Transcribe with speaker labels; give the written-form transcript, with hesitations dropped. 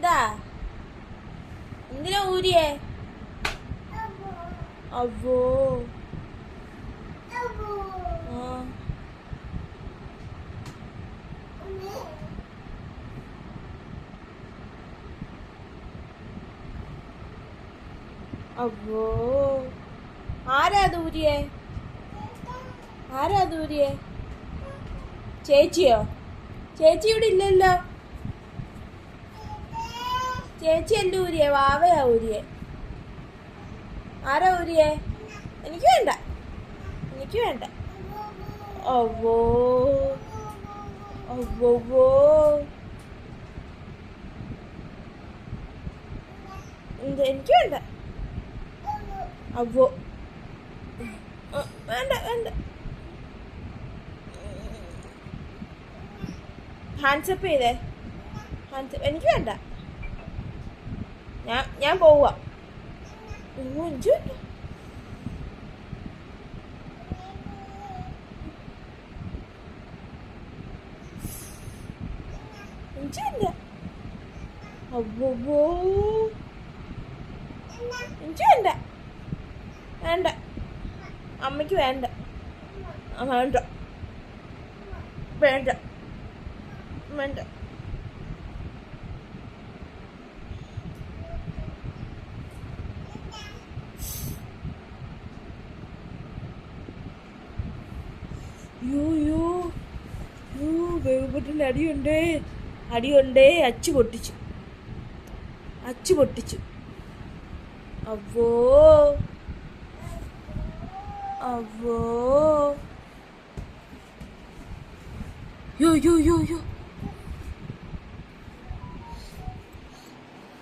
Speaker 1: എന്താ എന്തിനാ ഊരിയേ? അവോ അവോ ആരാ ദൂരിയേ? ആരാ ദൂരിയേ? ചേച്ചിയോ? ചേച്ചി ഇവിടെ ഇല്ലല്ലോ. ചേച്ചി അല്ല ഊരിയേ, വാവയാ ഊരിയേ. ആരാ ഊരിയേ? എനിക്ക് വേണ്ട, എനിക്ക് വേണ്ട. അവോ അവോ എനിക്ക് വേണ്ട. അവോ വേണ്ട വേണ്ട. ഹാൻഡ്സപ്പ് ചെയ്തേ. ഹാൻഡ്സപ്പ് എനിക്ക് വേണ്ട. ഞാൻ പോവാ. എനിക്ക് വേണ്ട. എനിക്ക് വേണ്ട. അവോ എനിക്ക് വേണ്ട. വേണ്ട, അമ്മയ്ക്ക് വേണ്ട. വേണ്ട വേണ്ട വേണ്ട. വേഗപ്പെട്ടില്ല. അടിയുണ്ടേ, അടിയുണ്ടേ. അച്ചു പൊട്ടിച്ചു, അച്ചു പൊട്ടിച്ചു. അവോ അവോ യോ യോ യോ യോ